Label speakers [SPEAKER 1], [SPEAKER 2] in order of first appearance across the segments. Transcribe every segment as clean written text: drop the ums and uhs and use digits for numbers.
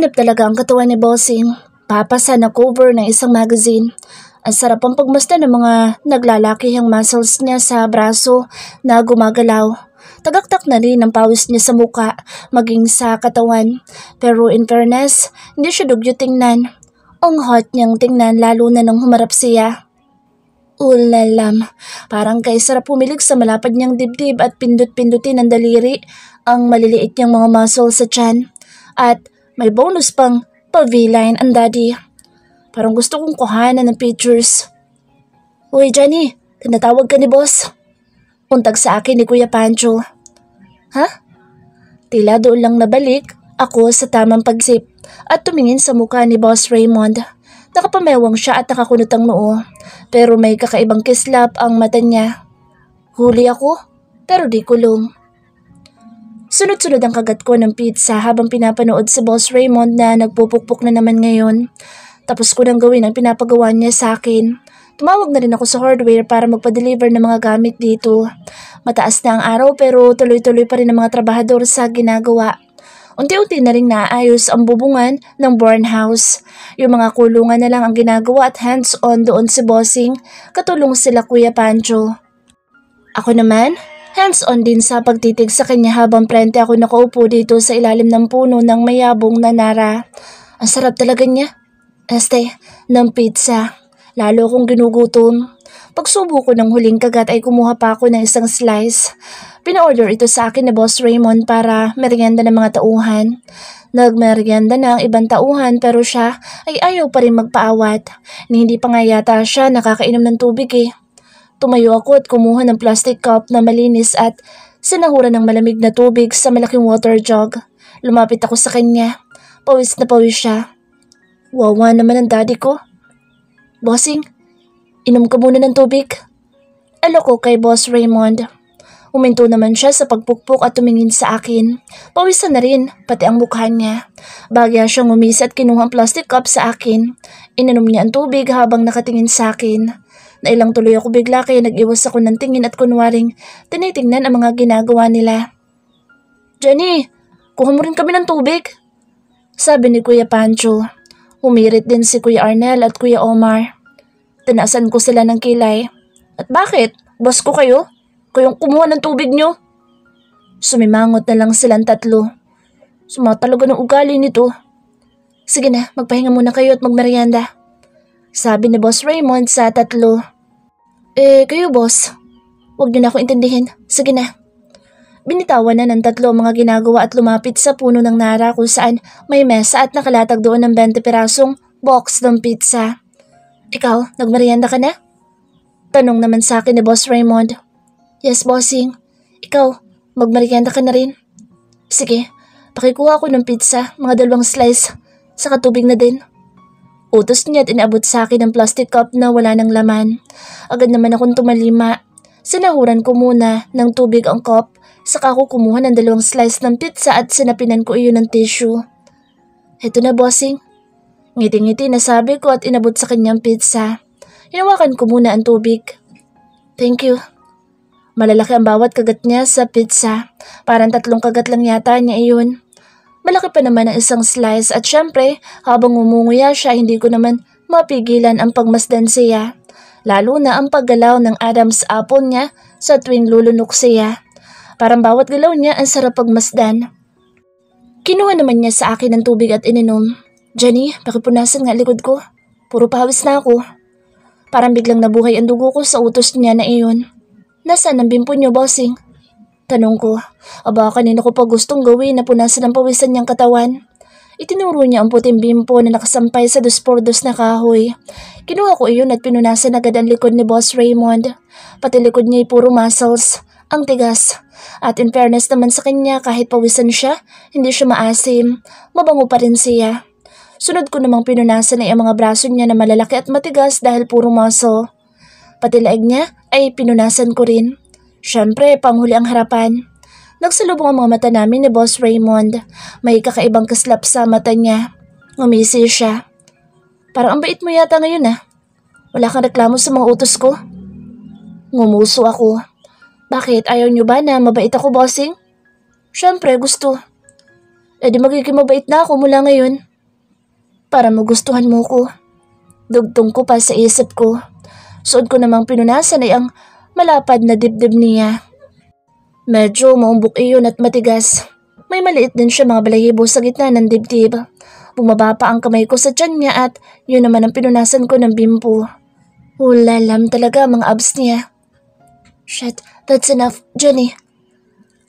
[SPEAKER 1] Mahanap talaga ang katawan ni Bossing. Papasa na cover ng isang magazine. Ang sarap ang pagmasdan ng mga naglalakihang muscles niya sa braso na gumagalaw. Tagaktak na rin ang pawis niya sa muka, maging sa katawan. Pero in fairness, hindi siya dugyo tingnan. Ang hot niyang tingnan lalo na nung humarap siya. Ulalam, parang kay sarap pumilig sa malapad niyang dibdib at pindot-pindutin ng daliri ang maliliit niyang mga muscles sa tiyan. At may bonus pang pa-V-line ang daddy. Parang gusto kong kuhanan ng pictures. Uy Johnny, tinatawag ka ni boss. Untag sa akin ni Kuya Pancho. Ha? Tila doon lang nabalik ako sa tamang pagsip at tumingin sa mukha ni Boss Raymond. Nakapamewang siya at nakakunot ang noo, pero may kakaibang kislap ang mata niya. Huli ako, pero di kulong. Sunod-sunod ang kagat ko ng pizza habang pinapanood si Boss Raymond na nagpupukpok na naman ngayon. Tapos ko nang gawin ang pinapagawa niya sa akin. Tumawag na rin ako sa hardware para magpa-deliver ng mga gamit dito. Mataas na ang araw pero tuloy-tuloy pa rin ang mga trabahador sa ginagawa. Unti-unti na rin naayos ang bubungan ng barn house. Yung mga kulungan na lang ang ginagawa at hands-on doon si Bossing, katulong sila Kuya Pancho. Ako naman, hands-on din sa pagtitig sa kanya habang prente ako nakaupo dito sa ilalim ng puno ng mayabong na nara. Ang sarap talaga niya. Ng pizza. Lalo akong ginugutom. Pagsubo ko ng huling kagat ay kumuha pa ako ng isang slice. Pina-order ito sa akin ni Boss Raymond para merienda ng mga tauhan. Nagmerienda na ang ibang tauhan pero siya ay ayaw pa rin magpaawat. Hindi pa nga yata siya nakakainom ng tubig eh. Tumayo ako at kumuha ng plastic cup na malinis at sinahuran ng malamig na tubig sa malaking water jug. Lumapit ako sa kanya. Pawis na pawis siya. Wawa naman ang daddy ko. Bossing, inom ka muna ng tubig. Alok ko kay Boss Raymond. Uminto naman siya sa pagpukpok at tumingin sa akin. Pawisan na rin, pati ang mukha niya. Bagya siyang umisi at kinuha ang plastic cup sa akin. Ininom niya ang tubig habang nakatingin sa akin. Nailang tuloy ako bigla kaya nag-iwas ako ng tingin at kunwaring tinitingnan ang mga ginagawa nila. Jenny, kuha mo rin kami ng tubig. Sabi ni Kuya Pancho. Humirit din si Kuya Arnel at Kuya Omar. Tinasan ko sila ng kilay. At bakit? Boss ko kayo? Kayong kumuha ng tubig nyo? Sumimangot na lang silang tatlo. Sumatalaga ng ugali nito. Sige na, magpahinga muna kayo at magmerienda. Sabi ni Boss Raymond sa tatlo. Kayo boss. Huwag niyo na ako intindihin. Sige na. Binitawan na ng tatlo ang mga ginagawa at lumapit sa puno ng nara kung saan may mesa at nakalatag doon ng 20 pirasong box ng pizza. Ikaw, nagmerienda ka na? Tanong naman sa akin ni Boss Raymond. Yes, bossing. Ikaw, magmerienda ka na rin? Sige, pakikuha ko ng pizza, mga 2 slice, saka tubig na din. Utos niya at inaabot sa akin ang plastic cup na wala ng laman. Agad naman akong tumalima. Sinahuran ko muna ng tubig ang cup, saka ko kumuha ng 2 slice ng pizza at sinapinan ko iyon ng tissue. Heto na, bossing. Ngiti-ngiti na sabi ko at inabot sa kanyang pizza. Hinawakan ko muna ang tubig. Thank you. Malalaki ang bawat kagat niya sa pizza. Parang 3 kagat lang yata niya iyon. Malaki pa naman ang isang slice at syempre habang umunguya siya hindi ko naman mapigilan ang pagmasdan siya. Lalo na ang paggalaw ng Adam's apple niya sa tuwing lulunok siya. Parang bawat galaw niya ang sarap pagmasdan. Kinuha naman niya sa akin ng tubig at ininom. Jenny, pakipunasan nga likod ko. Puro pawis na ako. Parang biglang nabuhay ang dugo ko sa utos niya na iyon. Nasaan ang bimpo niyo, bossing? Tanong ko. Aba, kanina ko pa gustong gawin na punasan ang pawisan niyang katawan. Itinuro niya ang puting bimpo na nakasampay sa 2x2 na kahoy. Kinuha ko iyon at pinunasan agad ang likod ni Boss Raymond. Pati likod niya ay puro muscles. Ang tigas. At in fairness naman sa kanya kahit pawisan siya, hindi siya maasim. Mabango pa rin siya. Sunod ko namang pinunasan ay ang mga braso niya na malalaki at matigas dahil puro muscle. Pati laig niya ay pinunasan ko rin. Siyempre, panghuli ang harapan. Nagsalubong ang mga mata namin ni Boss Raymond. May kakaibang kaslap sa mata niya. Ngumisi siya. Parang ang bait mo yata ngayon ah. Wala kang reklamo sa mga utos ko? Ngumuso ako. Bakit? Ayaw niyo ba na mabait ako, bossing? Siyempre, gusto. Di magiging mabait na ako mula ngayon. para magustuhan mo ko. Dugtong ko pa sa isip ko. Suod ko namang pinunasan ay ang malapad na dibdib niya. Medyo maumbok iyon at matigas. May maliit din siya mga balahibo sa gitna ng dibdib. Bumaba pa ang kamay ko sa tiyan niya at yun naman ang pinunasan ko ng bimpo. Ulalam talaga mga abs niya. Shit, that's enough, Jenny.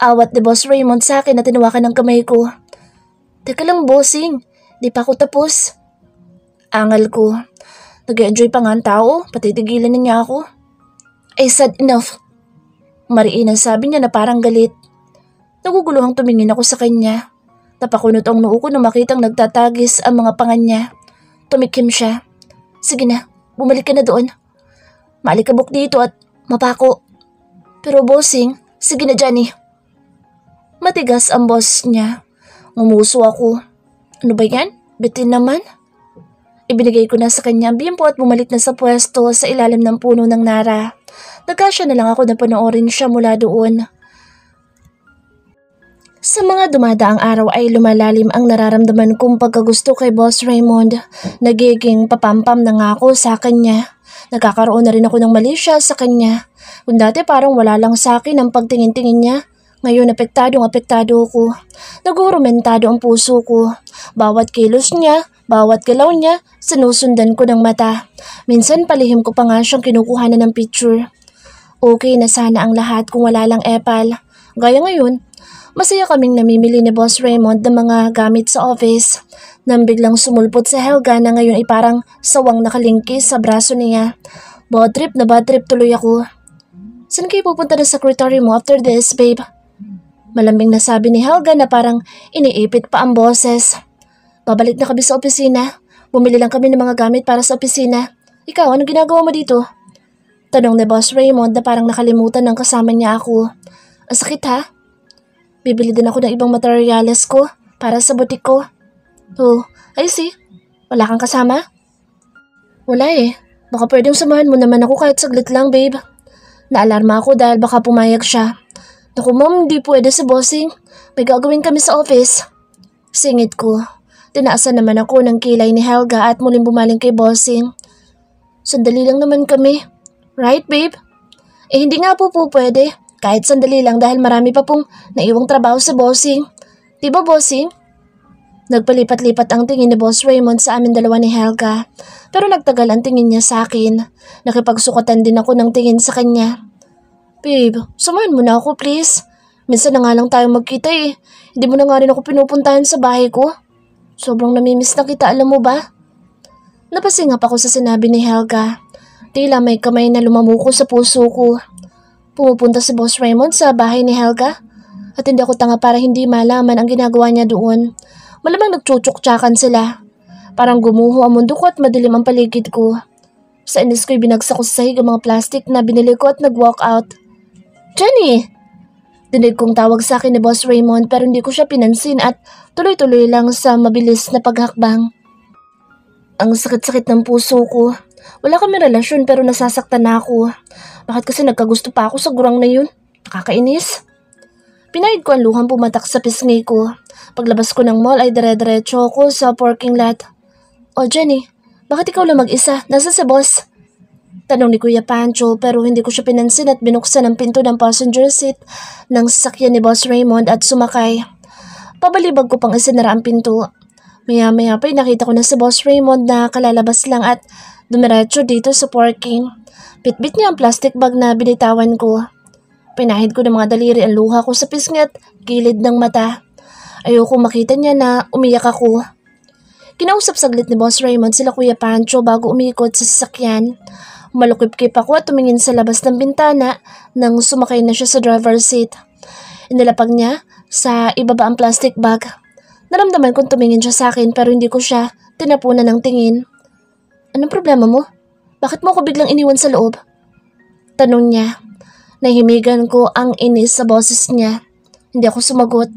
[SPEAKER 1] Awat ni Boss Raymond sa akin na tinawakan ng kamay ko. Teka lang, bossing. Di pa ako tapos. Angal ko. Nag-enjoy pa nga ang tao, patitigilan na niya ako. I said enough. Mariin ang sabi niya na parang galit. Naguguluhang tumingin ako sa kanya. Napakunot ang noo ko nang makitang nagtatagis ang mga panga niya. Tumikim siya. Sige na, bumalik ka na doon. Maalikabok dito at mapako. Pero bossing, sige na Johnny. Matigas ang boss niya. Ngumuso ako. Ano ba yan? Bitin naman? Ibinigay ko na sa kanya ang bimpo at bumalik na sa pwesto sa ilalim ng puno ng nara. Nagkasya na lang ako na panoorin siya mula doon. Sa mga dumadaang araw ay lumalalim ang nararamdaman kong pagkagusto kay Boss Raymond. Nagiging papampam na nga ako sa kanya. Nagkakaroon na rin ako ng mali siya sa kanya. Kung dati parang wala lang sa akin ang pagtingin-tingin niya, ngayon apektado ko. Nagurumentado ang puso ko. Bawat kilos niya, bawat galaw niya, sinusundan ko ng mata. Minsan palihim ko pa nga siyang kinukuhanan ng picture. Okay na sana ang lahat kung wala lang epal. Gaya ngayon, masaya kaming namimili ni Boss Raymond ng mga gamit sa office. Nang biglang sumulpot si Helga na ngayon ay parang sawang nakalingkis sa braso niya. Bad trip tuloy ako. Saan kayo pupunta na secretary mo after this, babe? Malambing na sabi ni Helga na parang iniipit pa ang boses. Babalik na kami sa opisina. Bumili lang kami ng mga gamit para sa opisina. Ikaw, anong ginagawa mo dito? Tanong ni Boss Raymond na parang nakalimutan ng kasama niya ako. Ang sakit ha? Bibili din ako ng ibang materyales ko para sa butik ko. Oh, I see. Wala kang kasama? Wala eh. Baka pwedeng samahan mo naman ako kahit saglit lang, babe. Naalarma ako dahil baka pumayag siya. Naku ma'am, hindi pwede sa bossing. May gagawin kami sa office. Singit ko. Tinaasan naman ako ng kilay ni Helga at muling bumaling kay bossing. Sandali lang naman kami. Right, babe? Hindi nga po pwede. Kahit sandali lang dahil marami pa pong naiwang trabaho sa bossing. Diba bossing? Nagpalipat-lipat ang tingin ni Boss Raymond sa amin dalawa ni Helga. Pero nagtagal ang tingin niya sa akin. Nakipagsukatan din ako ng tingin sa kanya. Babe, samahan mo na ako please. Minsan na nga lang tayo magkita eh. Hindi mo na nga rin ako pinupuntahan sa bahay ko. Sobrang namimiss na kita, alam mo ba? Napasingap ako sa sinabi ni Helga. Tila may kamay na lumamuko sa puso ko. Pumupunta si Boss Raymond sa bahay ni Helga. At hindi ako tanga para hindi malaman ang ginagawa niya doon. Malamang nagtsutsuk-tsakan sila. Parang gumuho ang mundo ko at madilim ang paligid ko. Sa inis ko'y binagsak ko sa sahig ang mga plastic na binili ko at nag-walk out. Jenny! Dinig kong tawag sa akin ni Boss Raymond pero hindi ko siya pinansin at tuloy-tuloy lang sa mabilis na paghakbang. Ang sakit-sakit ng puso ko. Wala kami relasyon pero nasasaktan na ako. Bakit kasi nagkagusto pa ako sa gurang na yun? Nakakainis. Pinahid ko ang luhang pumatak sa pisngi ko. Paglabas ko ng mall ay dire-diretso ako sa parking lot. O Jenny, bakit ikaw lang mag-isa? Nasa si boss? Tanong ni Kuya Pancho pero hindi ko siya pinansin at binuksan ang pinto ng passenger seat ng sasakyan ni Boss Raymond at sumakay. Pabalibag ko pang isinara ang pinto. Maya-maya pa nakita ko na si Boss Raymond na kalalabas lang at dumiretso dito sa parking. Bitbit niya ang plastic bag na binitawan ko. Pinahid ko ng mga daliri ang luha ko sa pisngi at gilid ng mata. Ayoko makita niya na umiyak ako. Kinausap saglit ni Boss Raymond sila Kuya Pancho bago umikot sa sasakyan. Malukip-kip ako at tumingin sa labas ng bintana nang sumakay na siya sa driver's seat. Inilapag niya sa ibaba ang plastic bag. Naramdaman kong tumingin siya sa akin pero hindi ko siya tinapunan ng tingin. Anong problema mo? Bakit mo ako biglang iniwan sa loob? Tanong niya. Nahimigan ko ang inis sa boses niya. Hindi ako sumagot.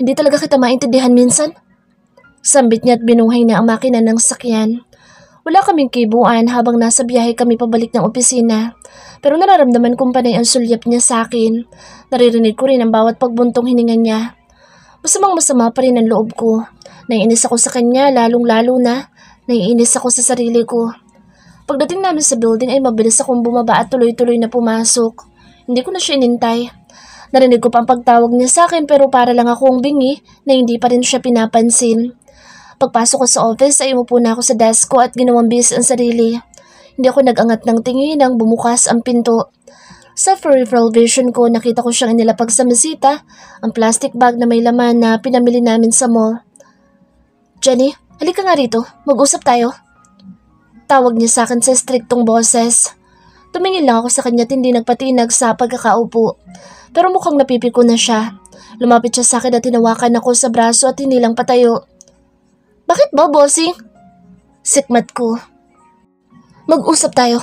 [SPEAKER 1] Hindi talaga kita maintindihan minsan. Sambit niya at binuhay na ang makina ng sakyan. Wala kaming kibuan habang nasa biyahe kami pabalik ng opisina. Pero nararamdaman kong panay ang sulyap niya sa akin. Naririnig ko rin ang bawat pagbuntong hininga niya. Masamang masama pa rin ang loob ko. Naiinis ako sa kanya, lalong-lalo na. Naiinis ako sa sarili ko. Pagdating namin sa building ay mabilis akong bumaba at tuloy-tuloy na pumasok. Hindi ko na siya inintay. Narinig ko pa ang pagtawag niya sa akin pero para lang akong bingi na hindi pa rin siya pinapansin. Pagpasok ko sa office ay umupo na ako sa desk ko at ginawang busy ang sarili. Hindi ako nag-angat ng tingin nang bumukas ang pinto. Sa peripheral vision ko nakita ko siyang inilapag sa mesita ang plastic bag na may laman na pinamili namin sa mall. Jenny, halika nga rito. Mag-usap tayo. Tawag niya sa akin sa striktong boses. Tumingin lang ako sa kanya at hindi nagpatinag sa pagkakaupo. Pero mukhang napipiko na siya. Lumapit siya sa akin at hinawakan ako sa braso at hinilang patayo. Bakit ba, bossing? Sikmat ko. Mag-usap tayo.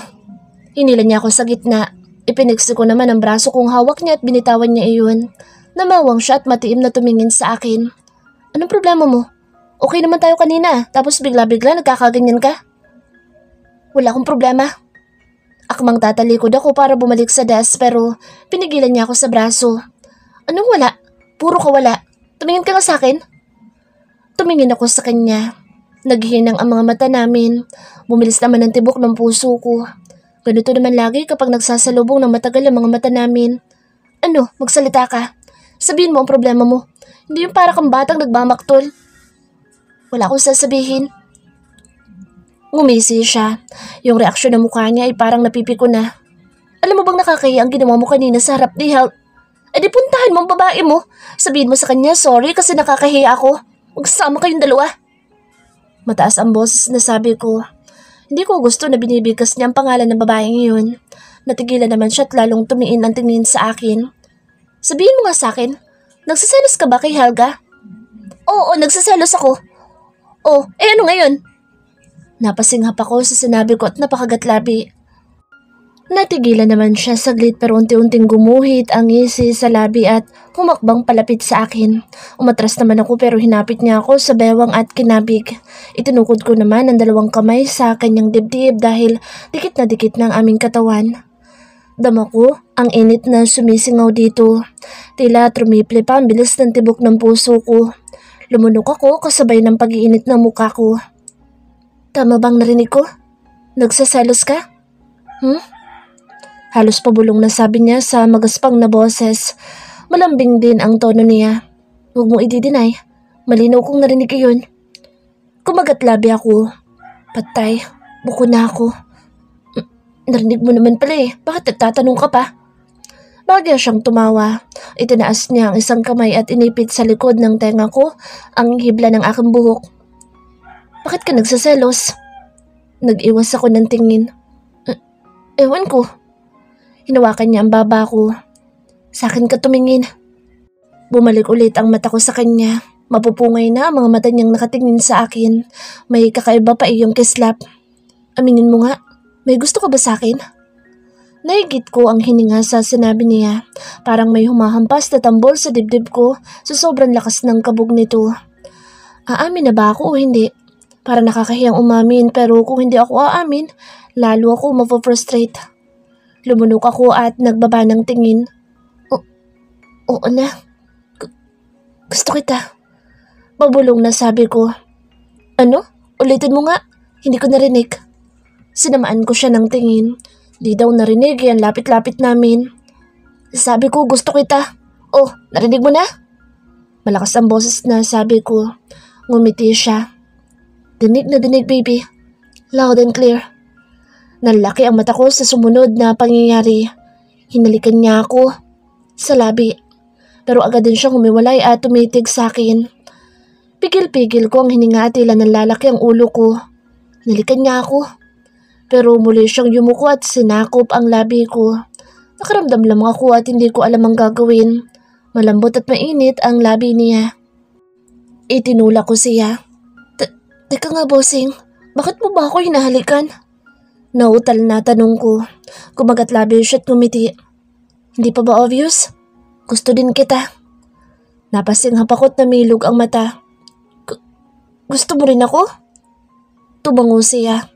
[SPEAKER 1] Hinila niya ako sa gitna. Ipinigsi ko naman ang braso kong hawak niya at binitawan niya iyon. Namawang siya at matiim na tumingin sa akin. Anong problema mo? Okay naman tayo kanina, tapos bigla-bigla nagkakaganyan ka? Wala akong problema. Akmang tatalikod ako para bumalik sa desk pero pinigilan niya ako sa braso. Anong wala? Puro ka wala. Tumingin ka nga sa akin. Tumingin ako sa kanya. Naghinang ang mga mata namin. Bumilis naman ang tibok ng puso ko. Ganito naman lagi kapag nagsasalubong ng matagal ang mga mata namin. Ano, magsalita ka. Sabihin mo ang problema mo. Hindi yung para kang batang nagbamaktol. Wala akong sasabihin. Ngumisi siya. Yung reaksyon ng mukha niya ay parang napipiko na. Alam mo bang nakakahiya ang ginawa mo kanina sa harap ni Hal? E di puntahan mo ang babae mo. Sabihin mo sa kanya, sorry kasi nakakahiya ako. Magsama kayong dalawa. Mataas ang boses na sabi ko. Hindi ko gusto na binibigkas niya ang pangalan ng babaeng iyon. Natigilan naman siya at lalong tumiin ang tingin sa akin. Sabihin mo nga sa akin, nagsiselos ka ba kay Helga? Oo, nagsiselos ako. Oh, ano ngayon? Napasinghap ako sa sinabi ko at napakagatlabi. Natigilan naman siya saglit pero unti-unting gumuhit ang ngisi sa labi at humakbang palapit sa akin. Umatras naman ako pero hinapit niya ako sa bewang at kinabig. Itinukod ko naman ang dalawang kamay sa kanyang dibdib dahil dikit na dikit ng aming katawan. Dama ko ang init na sumisingaw dito. Tila trumiple pa ang bilis ng tibok ng puso ko. Lumunok ako kasabay ng pag-iinit ng mukha ko. Tama bang narinig ko? Nagsaselos ka? Halos pabulong na sabi niya sa magaspang na boses. Malambing din ang tono niya. Huwag mo i-deny. Malinaw kong narinig iyon. Kumagat-labi ako. Patay. Buko na ako. Narinig mo naman pala eh. Bakit nagtatanong ka pa? Bagya siyang tumawa. Itinaas niya ang isang kamay at inipit sa likod ng tenga ko ang hibla ng aking buhok. Bakit ka nagsaselos? Nag-iwas ako ng tingin. Ewan ko. Hinawakan niya ang baba ko. Sa akin ka tumingin. Bumalik ulit ang mata ko sa kanya. Mapupungay na ang mga mata niyang nakatingin sa akin. May kakaiba pa iyong kislap. Aminin mo nga, may gusto ka ba sa akin? Naigit ko ang hininga sa sinabi niya. Parang may humahampas na tambol sa dibdib ko sa sobrang lakas ng kabog nito. Aamin na ba ako o hindi? Para nakakahiyang umamin pero kung hindi ako aamin, lalo ako mapofrustrate. Lumunok ako at nagbaba ng tingin. Oo na. Gusto kita. Mabulong na sabi ko. Ano? Ulitin mo nga. Hindi ko narinig. Sinamaan ko siya ng tingin. Di daw narinig yan lapit-lapit namin. Sabi ko gusto kita. Oh, narinig mo na? Malakas ang boses na sabi ko. Ngumiti siya. Dinig na dinig baby. Loud and clear. Nalaki ang mata ko sa sumunod na pangyayari. Hinalikan niya ako sa labi. Pero agad din siyang humiwalay at tumitig sa akin. Pigil-pigil ko ang hininga at tila nalalaki ang ulo ko. Hinalikan niya ako. Pero muli siyang yumuko at sinakop ang labi ko. Nakaramdam lang ako at hindi ko alam ang gagawin. Malambot at mainit ang labi niya. Itinulak ko siya. Teka nga bossing, bakit mo ba ako hinahalikan? Nautal na tanong ko. Kumagat-labi siya at ngumiti. Hindi pa ba obvious? Gusto din kita. Napasinghap ako at namilog ang mata. Gusto mo rin ako? Tumango siya.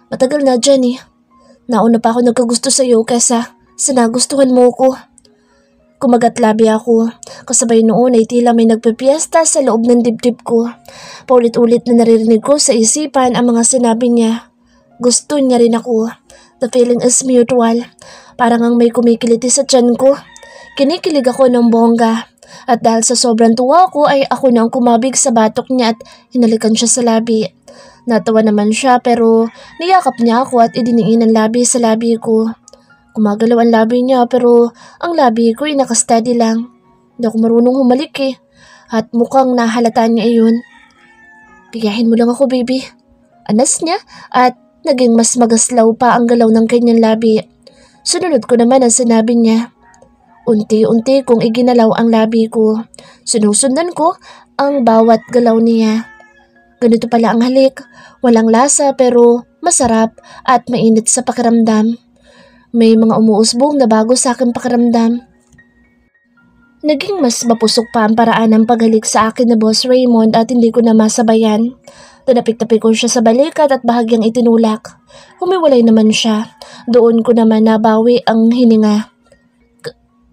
[SPEAKER 1] Matagal na, Jenny. Nauna pa ako nagkagusto sa'yo kesa sa nagustuhan mo ko. Kumagat labi ako. Kasabay noon ay tila may nagpipiesta sa loob ng dibdib ko. Paulit-ulit na naririnig ko sa isipan ang mga sinabi niya. Gusto niya rin ako. The feeling is mutual. Parang ang may kumikiliti sa tiyan ko. Kinikilig ako ng bongga. At dahil sa sobrang tuwa ko ay ako nang kumabig sa batok niya at hinalikan siya sa labi. Natawa naman siya pero niyakap niya ako at idiniin ang labi sa labi ko. Gumagalaw ang labi niya pero ang labi ko ay nakasteady lang. Hindi ako marunong humalik eh. At mukhang nahalata niya iyon. Pigahin mo lang ako baby. Anas niya at naging mas magaslaw pa ang galaw ng kanyang labi. Sununod ko naman ang sinabi niya. Unti-unti kong iginalaw ang labi ko. Sinusundan ko ang bawat galaw niya. Ganito pala ang halik. Walang lasa pero masarap at mainit sa pakiramdam. May mga umuusbong na bago sa aking pakiramdam. Naging mas mapusok pa ang paraan ng paghalik sa akin na Boss Raymond at hindi ko na masabayan. Tinapik-tapik ko siya sa balikat at bahagyang itinulak. Humiwalay naman siya. Doon ko naman nabawi ang hininga.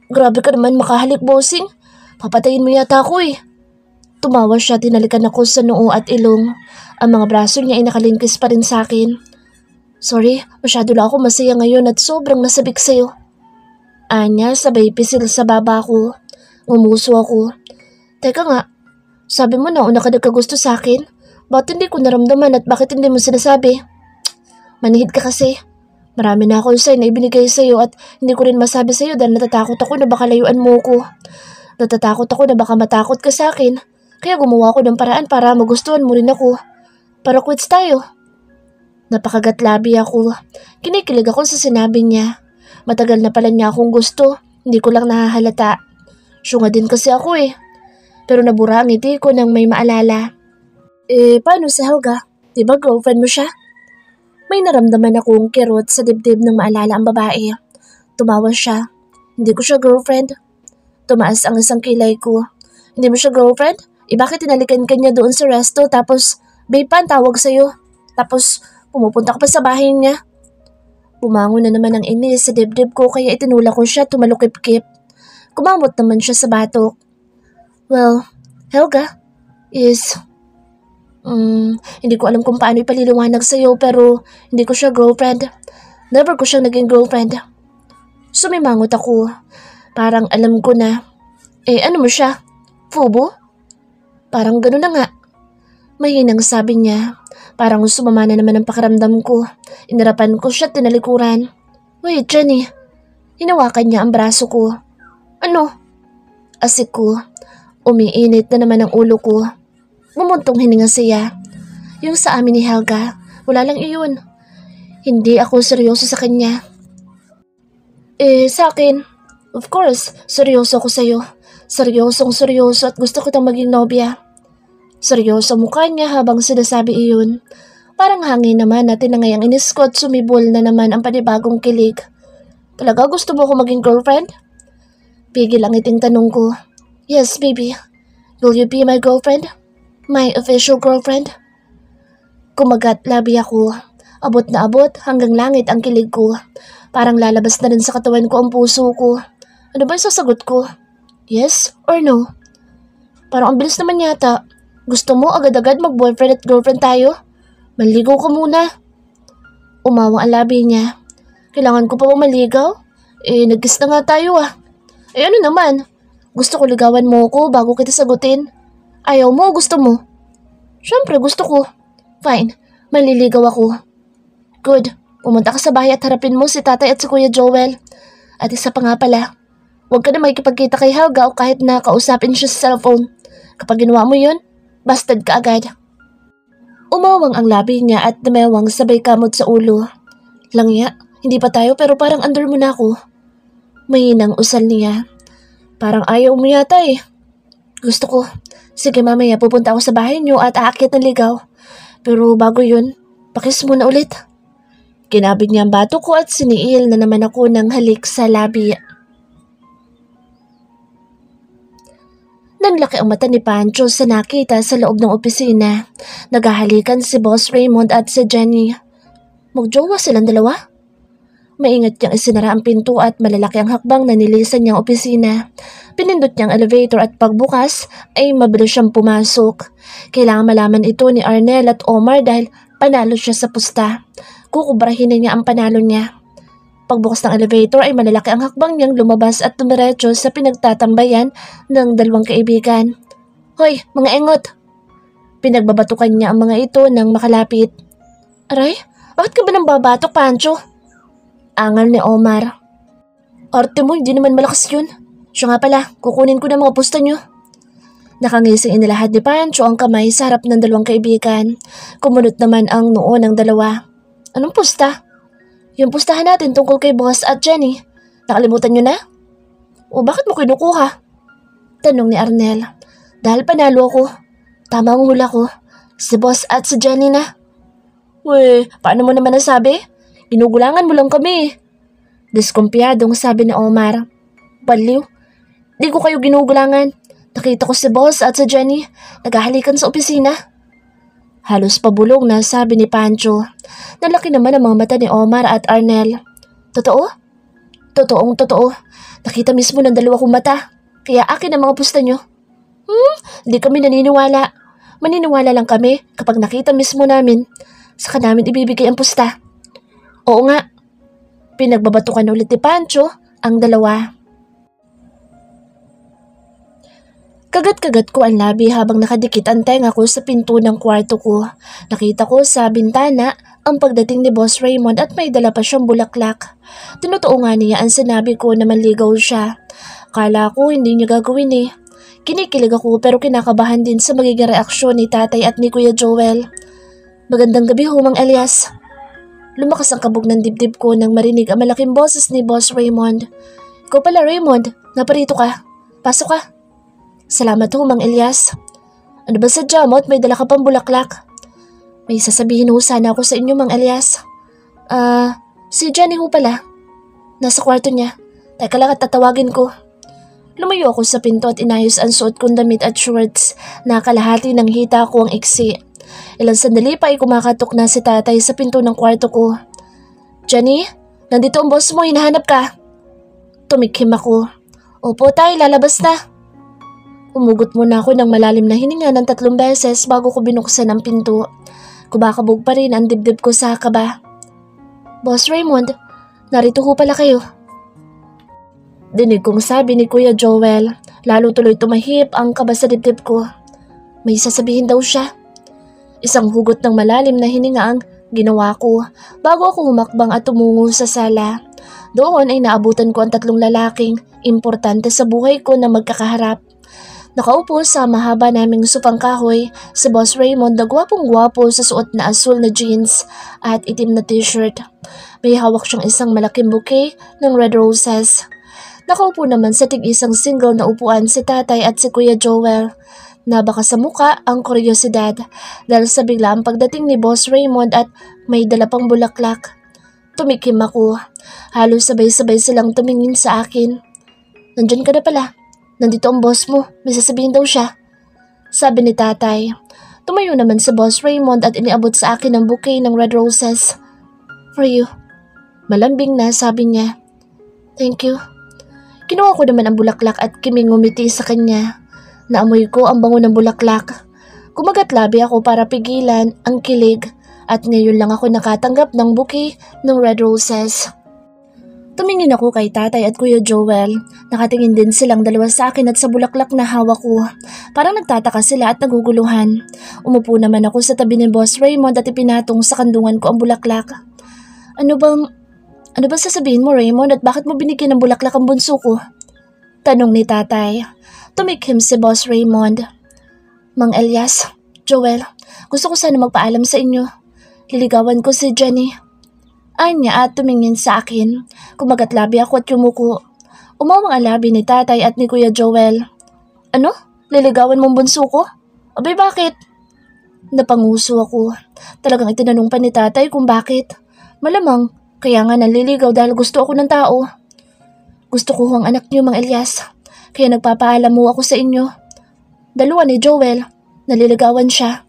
[SPEAKER 1] Grabe ka naman makahalik, bossing. Papatayin mo yata ako eh. Tumawa siya, tinalikan ako sa noo at ilong. Ang mga braso niya ay nakalingkis pa rin sa akin. Sorry, masyado lang ako masaya ngayon at sobrang nasabik sa'yo. Anya, sabay pisil sa baba ko. Ngumuso ako. Teka nga, sabi mo na una ka nagkagusto sa akin? Bakit hindi ko naramdaman at bakit hindi mo sinasabi? Manihid ka kasi. Marami na akong sign na ibinigay sa'yo at hindi ko rin masabi sa'yo dahil natatakot ako na baka layuan mo ko. Natatakot ako na baka matakot ka sa akin. Kaya gumawa ko ng paraan para magustuhan mo rin ako. Para quits tayo. Napakagatlabi ako. Kinikilig ako sa sinabi niya. Matagal na pala niya akong gusto. Hindi ko lang nahahalata. Syunga din kasi ako eh. Pero nabura ang ngiti ko nang may maalala. Paano si Helga? Diba girlfriend mo siya? May naramdaman akong kirot sa dibdib nang maalala ang babae. Tumawa siya. Hindi ko siya girlfriend. Tumaas ang isang kilay ko. Hindi mo siya girlfriend? Bakit tinalikan ka niya doon sa resto tapos babe pa ang tawag sa'yo? Tapos pumupunta ka pa sa bahay niya. Bumangon na naman ang inis sa dibdib ko kaya itinulak ko siya tumalukip-kip. Kumamot naman siya sa batok. Well, Helga is... hindi ko alam kung paano ipaliliwanag sa'yo pero hindi ko siya girlfriend. Never ko siyang naging girlfriend. Sumimangot ako. Parang alam ko na. Ano mo siya? Fubo? Parang gano'n na nga. Mahinang sabi niya. Parang sumama na naman ang pakiramdam ko. Inarapan ko siya at tinalikuran. Wait, Jenny. Hinawakan niya ang braso ko. Ano? Asik ko. Umiinit na naman ang ulo ko. Mumuntong hininga siya. Yung sa amin ni Helga, wala lang iyon. Hindi ako seryoso sa kanya. Sa akin, of course, seryoso ako sa'yo. Seryosong seryoso at gusto ko tang maging nobya. Seryoso mukha niya habang sinasabi iyon. Parang hangin naman na tinangay ang inis ko at sumibol na naman ang panibagong kilig. Talaga gusto mo ko maging girlfriend? Pigil ang iting tanong ko. Yes, baby. Will you be my girlfriend? My official girlfriend? Kumagat labi ako. Abot na abot hanggang langit ang kilig ko. Parang lalabas na rin sa katawan ko ang puso ko. Ano ba yung sasagot ko? Yes or no? Parang ang bilis naman yata. Gusto mo agad-agad mag-boyfriend at girlfriend tayo? Maligaw ka muna. Umawang ang labi niya. Kailangan ko pa ba maligaw? Nag-kiss na nga tayo ah. Ano naman? Gusto ko ligawan mo ako bago kita sagutin. Ayaw mo o gusto mo? Siyempre gusto ko. Fine, maliligaw ako. Good, pumunta ka sa bahay at harapin mo si tatay at si Kuya Joel. At isa pa nga pala, huwag ka na makikipagkita kay Helga o kahit na kausapin siya sa cellphone. Kapag ginawa mo yun, bastard ka agad. Umawang ang labi niya at namewang sabay kamot sa ulo. Langya, hindi pa tayo pero parang under mo na ako. Mahinang usal niya. Parang ayaw mo yata eh. Gusto ko. Sige mamaya pupunta ako sa bahay niyo at aakyat ng ligaw. Pero bago yun, pakis muna ulit. Kinabig niya ang bato ko at siniil na naman ako ng halik sa labi. Nanlaki ang mata ni Pancho sa nakita sa loob ng opisina. Naghahalikan si Boss Raymond at si Jenny. Magjowa silang dalawa? Maingat niyang isinara ang pinto at malalaki ang hakbang na nilisan niyang opisina. Pinindot niyang elevator at pagbukas ay mabilis siyang pumasok. Kailangan malaman ito ni Arnel at Omar dahil panalo siya sa pusta. Kukubrahin na niya ang panalo niya. Pagbukas ng elevator ay malalaki ang hakbang niyang lumabas at dumiretso sa pinagtatambayan ng dalawang kaibigan. Hoy, mga engot! Pinagbabatukan niya ang mga ito nang makalapit. Aray, bakit ka ba nang babatok, Pancho? Angal ni Omar. Arte mo, hindi naman malakas yun. Siya nga pala, kukunin ko na mga pusta niyo. Nakangising inilahad ni Pancho ang kamay sa harap ng dalawang kaibigan. Kumunot naman ang noo ng dalawa. Anong pusta? Yung pustahan natin tungkol kay Boss at Jenny. Nakalimutan niyo na? O bakit mo kinukuha? Tanong ni Arnel. Dahil panalo ako. Tama ang hula ko. Si Boss at si Jenny na. Weh, paano mo naman nasabi? Ginugulangan mo lang kami. Diskumpiyadong sabi ni Omar. Baliw. Di ko kayo ginugulangan. Nakita ko si Boss at si Jenny. Naghahalikan sa opisina. Halos pabulong na sabi ni Pancho. Nalaki naman ang mga mata ni Omar at Arnel. Totoo? Totoong totoo. Nakita mismo ng dalawa kong mata. Kaya akin ang mga pusta nyo. Hindi kami naniniwala. Maniniwala lang kami kapag nakita mismo namin. Saka namin ibibigay ang pusta. Oo nga. Pinagbabatukan ulit ni Pancho ang dalawa. Kagat-kagat ko ang labi habang nakadikit ang tenga ko sa pinto ng kwarto ko. Nakita ko sa bintana ang pagdating ni Boss Raymond at may dala pa siyang bulaklak. Tinotoo nga niya ang sinabi ko na manligaw siya. Kala ko hindi niya gagawin eh. Kinikilig ako pero kinakabahan din sa magiging reaksyon ni tatay at ni Kuya Joel. Magandang gabi ho, Mang Elias. Lumakas ang kabog ng dibdib ko nang marinig ang malaking boses ni Boss Raymond. Ikaw pala, Raymond. Naparito ka. Pasok ka. Salamat ho, Mang Elias. Ano ba sadya mo at may dala ka pang bulaklak? May sasabihin ho sana ako sa inyo, Mang Elias. Si Jenny ho pala. Nasa kwarto niya. Teka lang at tatawagin ko. Lumayo ako sa pinto at inayos ang suot kong damit at shorts na kalahati ng hita ko ang iksi. Ilang sandali pa ay kumakatok na si tatay sa pinto ng kwarto ko. Jenny, nandito ang boss mo, hinahanap ka. Tumikhim ako. Opo tay, lalabas na. Umugot muna ako ng malalim na hininga ng 3 beses bago ko binuksan ang pinto. Kumakabog pa rin ang dibdib ko sa kaba. Boss Raymond, narito ho pala kayo. Dinig kong sabi ni Kuya Joel, lalo tuloy tumahip ang kaba sa dibdib ko. May sasabihin daw siya. Isang hugot ng malalim na hininga ang ginawa ko bago ako humakbang at tumungo sa sala. Doon ay naabutan ko ang 3 lalaking importante sa buhay ko na magkakaharap. Nakaupo sa mahaba naming supang kahoy, si Boss Raymond na gwapong-gwapo sa suot na asul na jeans at itim na t-shirt. May hawak siyang isang malaking bouquet ng red roses. Nakaupo naman sa tig-isang single na upuan si tatay at si Kuya Joel. Nabaka sa muka ang kuryosidad dahil sa biglaang pagdating ni Boss Raymond at may dala pang bulaklak. Tumikim ako. Halos sabay-sabay silang tumingin sa akin. Nandyan ka na pala. Nandito ang boss mo. May sasabihin daw siya. Sabi ni tatay. Tumayo naman si Boss Raymond at iniabot sa akin ang bouquet ng red roses. For you. Malambing na sabi niya. Thank you. Kinuha ko naman ang bulaklak at kiming ngumiti sa kanya. Naamoy ko ang bango ng bulaklak. Kumagat-labi ako para pigilan ang kilig at ngayon lang ako nakatanggap ng bouquet ng red roses. Tumingin ako kay tatay at Kuya Joel. Nakatingin din silang dalawa sa akin at sa bulaklak na hawak ko. Parang nagtataka sila at naguguluhan. Umupo naman ako sa tabi ni Boss Raymond at ipinatong sa kandungan ko ang bulaklak. Ano bang sasabihin mo, Raymond, at bakit mo binigyan ng bulaklak ang bunso ko? Tanong ni tatay. Tumikhim si Boss Raymond. Mang Elias, Joel, gusto ko sana magpaalam sa inyo. Liligawan ko si Jenny. Anya at tumingin sa akin. Kumagat-labi ako at yumuko. Umawang ang labi ni tatay at ni Kuya Joel. Ano? Liligawan mong bunso ko? Abay bakit? Napanguso ako. Talagang itinanong pa ni tatay kung bakit. Malamang, kaya nga nanliligaw dahil gusto ako ng tao. Gusto ko ang anak niyo, Mang Elias. Kaya nagpapaalam mo ako sa inyo. Dalawa ni Joel, naliligawan siya.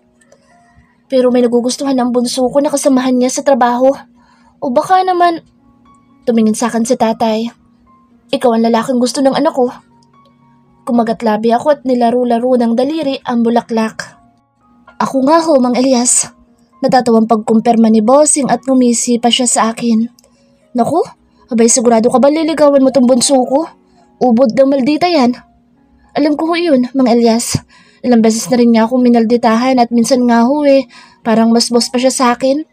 [SPEAKER 1] Pero may nagugustuhan ang bunso ko na kasamahan niya sa trabaho. O baka naman, Tumingin sa akin si tatay. Ikaw ang lalaking gusto ng anak ko. Kumagat-labi ako at nilaro-laro ng daliri ang bulaklak. Ako nga ho, Mang Elias. Natatawang pagkumpirma ni Bossing at ngumisi pa siya sa akin. Naku, abay sigurado ka ba liligawan mo tong bunso ko? Ubod ng maldita yan. Alam ko ho yun, Mang Elias. Ilang beses na rin niya akong minalditahan at minsan nga ho parang mas boss pa siya sa akin.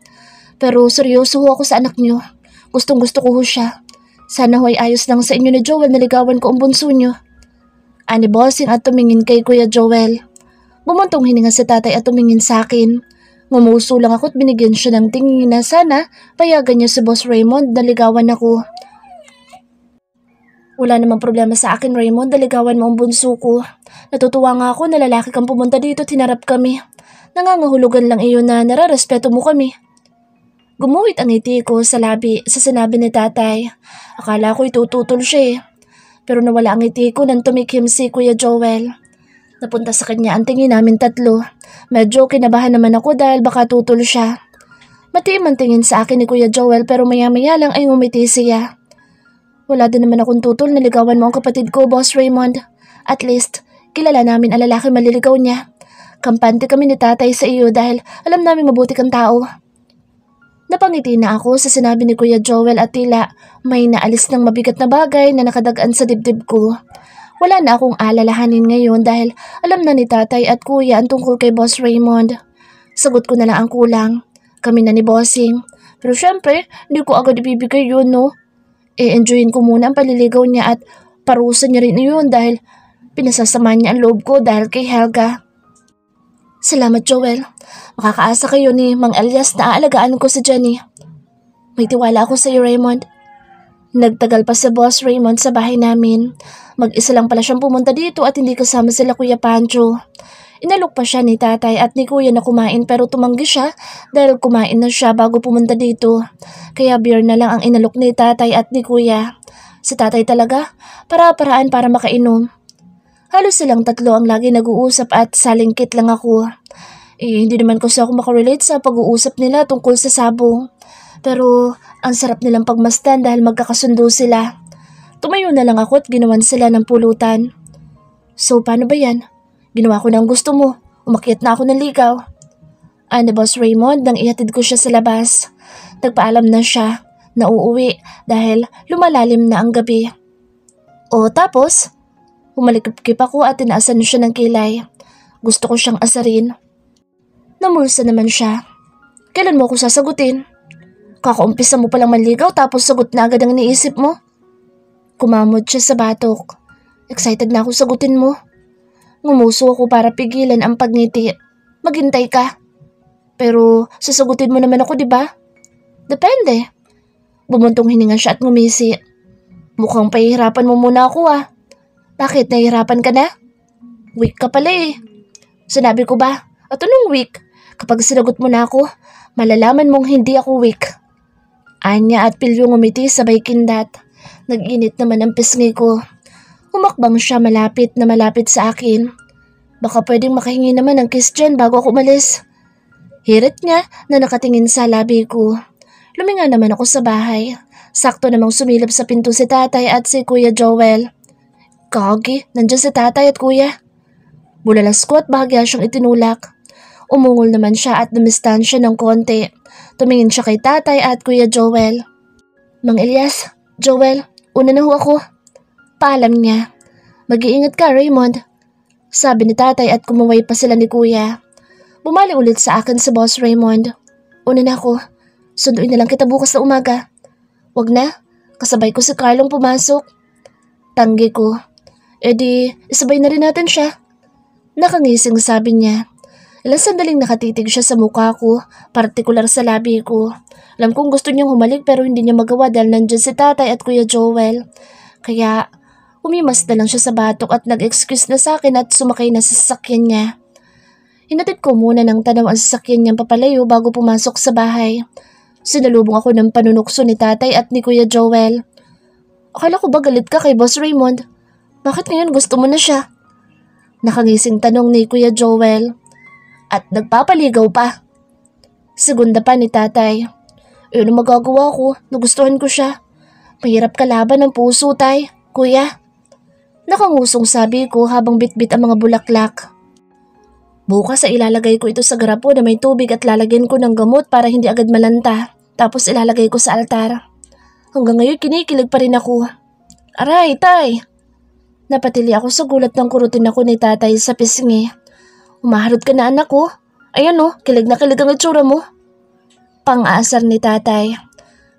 [SPEAKER 1] Pero seryoso ho ako sa anak niyo. Gustong gusto ko ho siya. Sana ho ay ayos lang sa inyo ni Joel na ligawan ko ang bunso niyo. Ani Bossing at tumingin kay Kuya Joel. Bumuntong hininga si tatay at tumingin sa akin. Ngumuso lang ako at binigyan siya ng tingin na sana payagan niya si Boss Raymond na ligawan ako. Wala namang problema sa akin, Raymond, naligawan mo ang bunso ko. Natutuwa nga ako na lalaki kang pumunta dito at hinarap kami. Nangangahulugan lang iyon na nararespeto mo kami. Gumuhit ang ngiti ko sa labi sa sinabi ni tatay. Akala ko itututol siya Pero nawala ang ngiti ko nang tumikim si Kuya Joel. Napunta sa kanya ang tingin namin tatlo. Medyo kinabahan naman ako dahil baka tutol siya. Matiim ang tingin sa akin ni Kuya Joel pero maya-maya lang ay ngumiti siya. Wala din naman akong tutol na ligawan mo ang kapatid ko, Boss Raymond. At least, kilala namin ang lalaki maliligaw niya. Kampante kami ni tatay sa iyo dahil alam namin mabuti kang tao. Napangiti na ako sa sinabi ni Kuya Joel at tila may naalis ng mabigat na bagay na nakadagaan sa dibdib ko. Wala na akong alalahanin ngayon dahil alam na ni tatay at kuya ang tungkol kay Boss Raymond. Sagot ko na lang ang kulang. Kami na ni Bossing. Pero syempre, hindi ko agad ibibigay yun, no? I-enjoyin ko muna ang paliligaw niya at parusa niya rin yun dahil pinasasama niya ang loob ko dahil kay Helga. Salamat, Joel. Makakaasa kayo ni Mang Elias na aalagaan ko si Jenny. May tiwala ako sa iyo, Raymond. Nagtagal pa si Boss Raymond sa bahay namin. Mag-isa lang pala siyang pumunta dito at hindi kasama sila Kuya Pancho. Inalok pa siya ni tatay at ni kuya na kumain pero tumanggi siya dahil kumain na siya bago pumunta dito. Kaya beer na lang ang inalok ni tatay at ni kuya. Si tatay talaga, para-paraan para makainom. Halos silang tatlo ang lagi nag-uusap at salingkit lang ako. Hindi naman kasi ako makarelate sa pag-uusap nila tungkol sa sabong. Pero ang sarap nilang pagmasdan dahil magkakasundo sila. Tumayo na lang ako at ginawan sila ng pulutan. So paano ba yan? Ginawa ko ng gusto mo. Umakyat na ako ng ligaw. Ani Boss Raymond nang ihatid ko siya sa labas. Nagpaalam na siya na uuwi dahil lumalalim na ang gabi. O tapos, humalikip-kip ako at tinaasan siya ng kilay. Gusto ko siyang asarin. Namulsa naman siya. Kailan mo ako sasagutin? Kakaumpisa mo palang manligaw tapos sagot na agad ang iniisip mo? Kumamod siya sa batok. Excited na ako sagutin mo. Ngumuso ako para pigilan ang pagngiti. Maghintay ka. Pero sasagutin mo naman ako, di ba? Depende. Bumuntong hininga siya at ngumisi. Mukhang pahihirapan mo muna ako Bakit, nahihirapan ka na? Weak ka pala Sinabi ko ba? At anong weak? Kapag sinagot mo na ako, malalaman mong hindi ako weak. Anya at Pilyo ngumiti sabay kindat. Nag-init naman ang pisngi ko. Humakbang siya malapit sa akin. Baka pwedeng makahingi naman ng kiss dyan bago ako umalis. Hirit niya na nakatingin sa labi ko. Luminga naman ako sa bahay. Sakto namang sumilip sa pinto si tatay at si Kuya Joel. Kagi, nandiyan si tatay at kuya. Bulalas ko at bahagya siyang itinulak. Umungol naman siya at dumistan siya ng konti. Tumingin siya kay tatay at Kuya Joel. Mang Elias, Joel, una na ho ako. Paalam niya. Mag-iingat ka, Raymond. Sabi ni tatay at kumuway pa sila ni kuya. Bumali ulit sa akin si Boss Raymond. Una na ako. Sunduin na lang kita bukas na umaga. Wag na. Kasabay ko si Carlong pumasok. Tanggi ko. Isabay na rin natin siya. Nakangising sabi niya. Ilang sandaling nakatitig siya sa mukha ko, partikular sa labi ko. Alam kong gusto niyang humalik pero hindi niya magawa dahil nandiyan si tatay at Kuya Joel. Kaya umimas na lang siya sa batok at nag-excuse na sa akin at sumakay na sa sasakyan niya. Hinatid ko muna ng tanaw ang sasakyan niyang papalayo bago pumasok sa bahay. Sinalubong ako ng panunukso ni tatay at ni Kuya Joel. Akala ko ba galit ka kay Boss Raymond? Bakit ngayon gusto mo na siya? Nakangising tanong ni Kuya Joel. At nagpapaligaw pa. Segunda pa ni tatay. Ano magagawa ko? Nagustuhan ko siya. Mahirap kalaban ng puso, tay. Kuya. Nakangusong sabi ko habang bitbit ang mga bulaklak. Bukas ay ilalagay ko ito sa garapo na may tubig at lalagyan ko ng gamot para hindi agad malanta. Tapos ilalagay ko sa altar. Hanggang ngayon kinikilig pa rin ako. Aray, tay! Napatili ako sa gulat ng kurutin ako ni tatay sa pisngi. Umaharot ka na anak ko. Ayan o, kilig na kilig ang itsura mo. Pang-aasar ni tatay.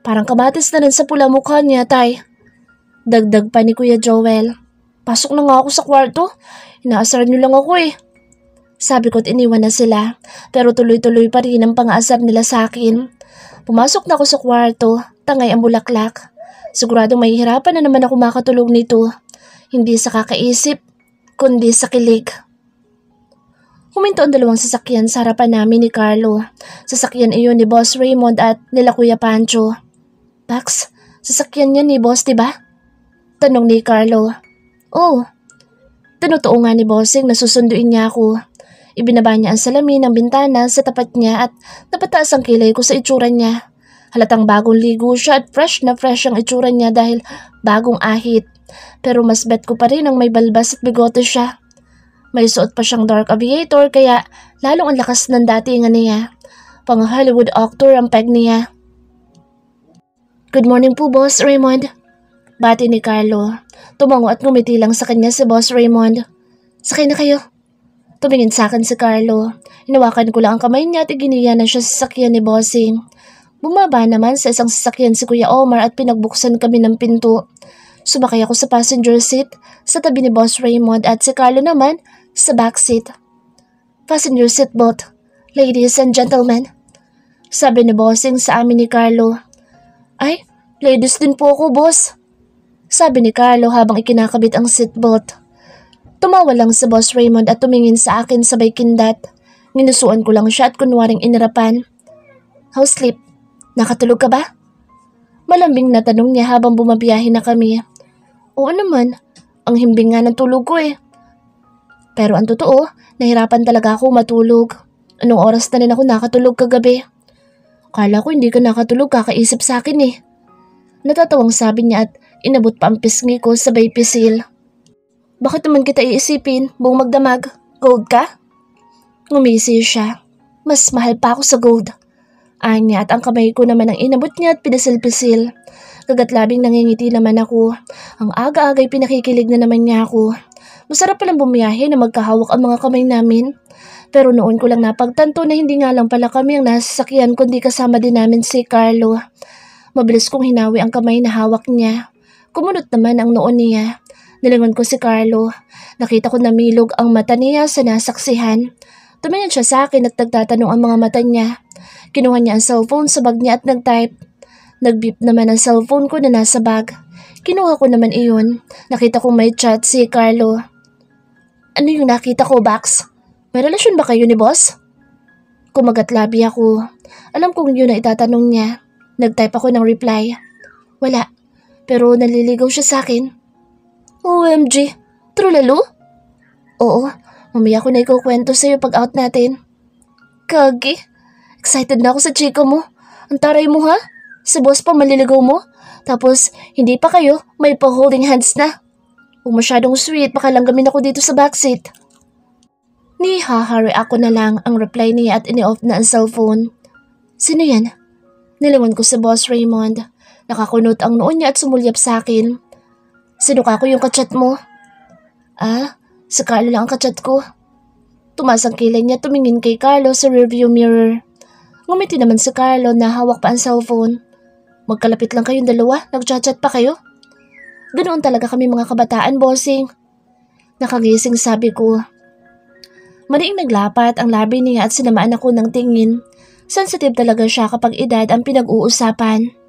[SPEAKER 1] Parang kamatis na rin sa pula mukha niya, tay. Dagdag pa ni Kuya Joel. Pasok na nga ako sa kwarto. Inaasar niyo lang ako eh. Sabi ko't iniwan na sila, pero tuloy-tuloy pa rin ang pang-aasar nila sa akin. Pumasok na ako sa kwarto, tangay ang bulaklak. Siguradong mahihirapan na naman ako makatulog nito. Hindi sa kakaisip, kundi sa kilig. Huminto ang dalawang sasakyan sa harapan namin ni Carlo. Sasakyan iyon ni Boss Raymond at nila Kuya Pancho. Pax, sasakyan niya ni Boss, diba? Tanong ni Carlo. Oh. Tinutuo nga ni Bossing na susunduin niya ako. Ibinaba niya ang salamin ng bintana sa tapat niya at napataas ang kilay ko sa itsura niya. Halatang bagong ligo siya at fresh na fresh ang itsura niya dahil bagong ahit. Pero mas bet ko pa rin ang may balbas at bigote siya. May suot pa siyang dark aviator kaya lalong ang lakas ng datingan niya. Pang Hollywood actor ang peg niya. Good morning po, Boss Raymond. Bati ni Carlo. Tumango at ngumiti lang sa kanya si Boss Raymond. Sakay na kayo. Tumingin sa akin si Carlo. Hinawakan ko lang ang kamay niya at iginiya na siya sa sasakyan ni Bossing. Bumaba naman sa isang sasakyan si Kuya Omar at pinagbuksan kami ng pinto. Sumakay ako sa passenger seat sa tabi ni Boss Raymond at si Carlo naman sa back seat. Passenger seat belt, ladies and gentlemen. Sabi ni Bossing sa amin ni Carlo. Ay, ladies din po ako, boss. Sabi ni Carlo habang ikinakabit ang seatbelt. Tumawa lang si Boss Raymond at tumingin sa akin sabay kindat. Ginusuan ko lang siya at kunwaring inirapan. How sleep? Nakatulog ka ba? Malambing na tanong niya habang bumabiyahe na kami. Oo naman, ang himbing nga ng tulog ko eh. Pero ang totoo, nahirapan talaga ako matulog. Anong oras na rin ako nakatulog kagabi? Kala ko hindi ka nakatulog kakaisip sa akin eh. Natatawang sabi niya at inabot pa ang pisngi ko sabay pisil. Bakit naman kita iisipin, buong magdamag? Gold ka? Ngumisi siya. Mas mahal pa ako sa gold. Anya at ang kamay ko naman ang inabot niya at pinasil-pisil. Kagatlabing nangingiti naman ako. Ang aga-agay pinakikilig na naman niya ako. Masarap palang bumiyahe na magkahawak ang mga kamay namin. Pero noon ko lang napagtanto na hindi nga lang pala kami ang nasasakyan kundi kasama din namin si Carlo. Mabilis kong hinawi ang kamay na hawak niya. Kumunot naman ang noon niya. Nilingon ko si Carlo. Nakita ko na milog ang mata niya sa nasaksihan. Tumingin siya sa akin at nagtatanong ang mga mata niya. Kinuha niya ang cellphone sa bag niya at nag-type. Nag-beep naman ang cellphone ko na nasa bag. Kinuha ko naman iyon. Nakita kong may chat si Carlo. Ano yung nakita ko, Bax? May relasyon ba kayo ni boss? Kumagat labi ako. Alam kong yun na itatanong niya. Nag-type ako ng reply. Wala. Pero naliligaw siya sa akin. OMG, true lalo? Oo, mamaya ko na ikukwento sa'yo pag out natin. Kagi, excited na ako sa chika mo. Ang taray mo ha? Si boss pa maliligaw mo? Tapos hindi pa kayo, may pa-holding hands na. Kung masyadong sweet, baka langgamin ako dito sa backseat. Nihahari ako na lang ang reply niya at ini-off na ang cellphone. Sino yan? Nilingon ko si Boss Raymond. Nakakunot ang noon niya at sumulyap sa akin. Sinuka ko yung kachat mo. Ah, si Carlo lang ang kachat ko. Tumaas ang kilay niya tumingin kay Carlo sa rearview mirror. Ngumiti naman si Carlo na hawak pa ang cellphone. Magkalapit lang kayong dalawa, nag-chat pa kayo. Ganoon talaga kami mga kabataan, bossing. Nakagising sabi ko. Mariing naglapat ang labi niya at sinamaan ako ng tingin. Sensitive talaga siya kapag edad ang pinag-uusapan.